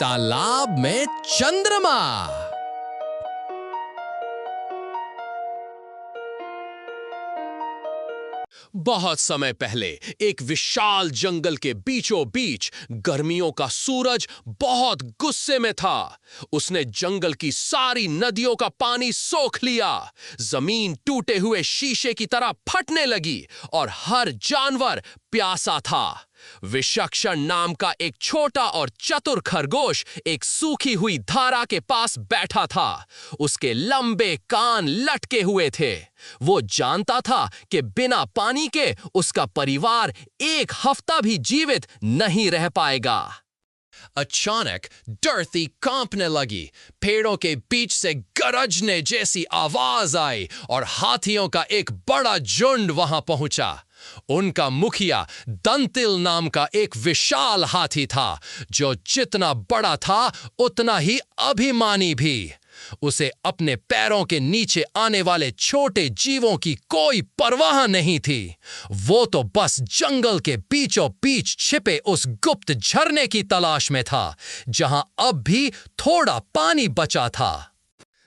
तालाब में चंद्रमा। बहुत समय पहले एक विशाल जंगल के बीचों बीच गर्मियों का सूरज बहुत गुस्से में था। उसने जंगल की सारी नदियों का पानी सोख लिया। जमीन टूटे हुए शीशे की तरह फटने लगी और हर जानवर प्यासा था। विशक्षण नाम का एक छोटा और चतुर खरगोश एक सूखी हुई धारा के पास बैठा था। उसके लंबे कान लटके हुए थे। वो जानता था कि बिना पानी के उसका परिवार एक हफ्ता भी जीवित नहीं रह पाएगा। अचानक डरती कांपने लगी। पेड़ों के बीच से गरजने जैसी आवाज आई और हाथियों का एक बड़ा झुंड वहां पहुंचा। उनका मुखिया दंतिल नाम का एक विशाल हाथी था, जो जितना बड़ा था उतना ही अभिमानी भी। उसे अपने पैरों के नीचे आने वाले छोटे जीवों की कोई परवाह नहीं थी। वो तो बस जंगल के बीचों बीच छिपे उस गुप्त झरने की तलाश में था, जहां अब भी थोड़ा पानी बचा था।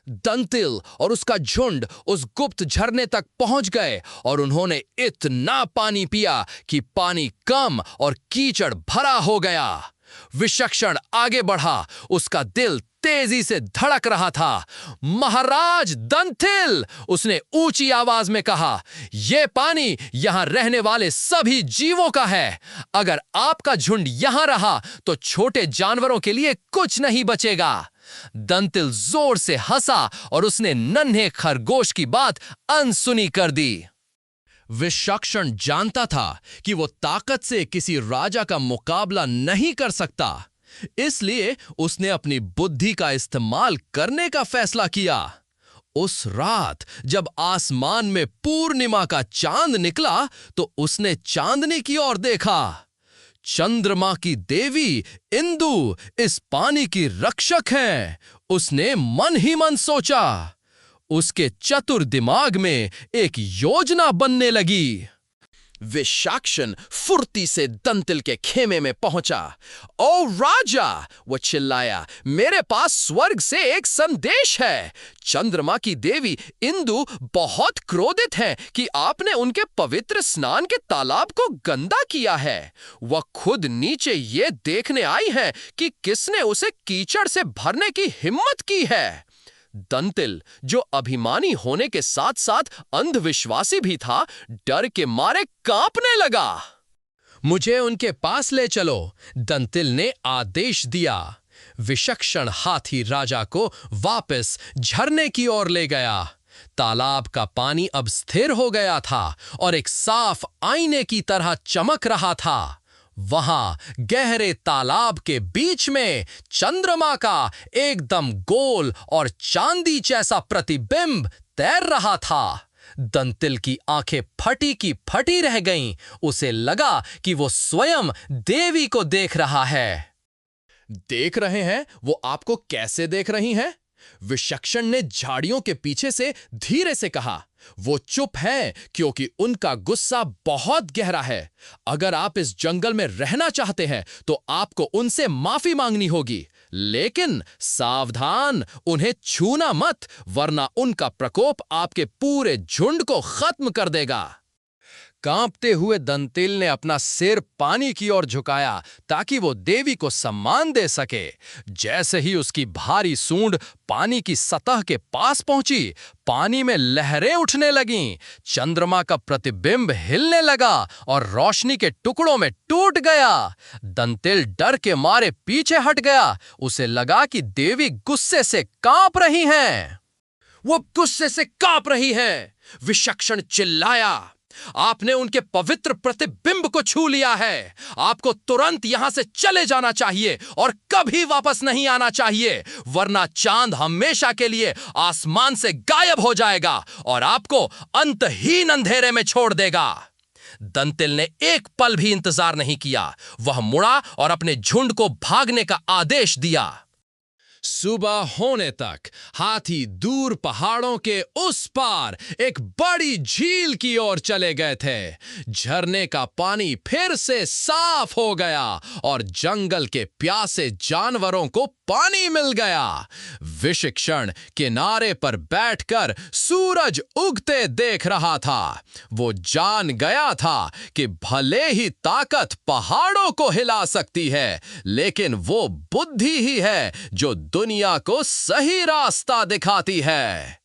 दंतिल और उसका झुंड उस गुप्त झरने तक पहुंच गए और उन्होंने इतना पानी पिया कि पानी कम और कीचड़ भरा हो गया। विशक्षण आगे बढ़ा। उसका दिल तेजी से धड़क रहा था। महाराज दंतिल, उसने ऊंची आवाज में कहा, यह पानी यहां रहने वाले सभी जीवों का है। अगर आपका झुंड यहां रहा तो छोटे जानवरों के लिए कुछ नहीं बचेगा। दंतिल जोर से हंसा और उसने नन्हे खरगोश की बात अनसुनी कर दी। विशक्षण जानता था कि वो ताकत से किसी राजा का मुकाबला नहीं कर सकता, इसलिए उसने अपनी बुद्धि का इस्तेमाल करने का फैसला किया। उस रात जब आसमान में पूर्णिमा का चांद निकला तो उसने चांदनी की ओर देखा। चंद्रमा की देवी इंदु इस पानी की रक्षक है, उसने मन ही मन सोचा। उसके चतुर दिमाग में एक योजना बनने लगी। विशक्षण फुर्ती से दंतिल के खेमे में पहुंचा। ओ राजा, वो चिल्लाया, मेरे पास स्वर्ग से एक संदेश है। चंद्रमा की देवी इंदु बहुत क्रोधित है कि आपने उनके पवित्र स्नान के तालाब को गंदा किया है। वह खुद नीचे ये देखने आई है कि किसने उसे कीचड़ से भरने की हिम्मत की है। दंतिल, जो अभिमानी होने के साथ साथ अंधविश्वासी भी था, डर के मारे कांपने लगा। मुझे उनके पास ले चलो, दंतिल ने आदेश दिया। विशक्षण हाथी राजा को वापस झरने की ओर ले गया। तालाब का पानी अब स्थिर हो गया था और एक साफ आईने की तरह चमक रहा था। वहां गहरे तालाब के बीच में चंद्रमा का एकदम गोल और चांदी जैसा प्रतिबिंब तैर रहा था। दंतिल की आंखें फटी की फटी रह गईं। उसे लगा कि वो स्वयं देवी को देख रहा है। देख रहे हैं? वो आपको कैसे देख रही हैं? विशक्षण ने झाड़ियों के पीछे से धीरे से कहा। वो चुप हैं क्योंकि उनका गुस्सा बहुत गहरा है। अगर आप इस जंगल में रहना चाहते हैं तो आपको उनसे माफी मांगनी होगी, लेकिन सावधान, उन्हें छूना मत, वरना उनका प्रकोप आपके पूरे झुंड को खत्म कर देगा। कांपते हुए दंतिल ने अपना सिर पानी की ओर झुकाया ताकि वो देवी को सम्मान दे सके। जैसे ही उसकी भारी सूंड पानी की सतह के पास पहुंची, पानी में लहरें उठने लगीं। चंद्रमा का प्रतिबिंब हिलने लगा और रोशनी के टुकड़ों में टूट गया। दंतिल डर के मारे पीछे हट गया। उसे लगा कि देवी गुस्से से कांप रही हैं। वो गुस्से से कांप रही हैं। विशक्षण चिल्लाया, आपने उनके पवित्र प्रतिबिंब को छू लिया है। आपको तुरंत यहां से चले जाना चाहिए और कभी वापस नहीं आना चाहिए, वरना चांद हमेशा के लिए आसमान से गायब हो जाएगा और आपको अंतहीन अंधेरे में छोड़ देगा। दंतिल ने एक पल भी इंतजार नहीं किया। वह मुड़ा और अपने झुंड को भागने का आदेश दिया। सुबह होने तक हाथी दूर पहाड़ों के उस पार एक बड़ी झील की ओर चले गए थे। झरने का पानी फिर से साफ हो गया और जंगल के प्यासे जानवरों को पानी मिल गया। विशिक्षण किनारे पर बैठकर सूरज उगते देख रहा था। वो जान गया था कि भले ही ताकत पहाड़ों को हिला सकती है, लेकिन वो बुद्धि ही है जो दुनिया को सही रास्ता दिखाती है।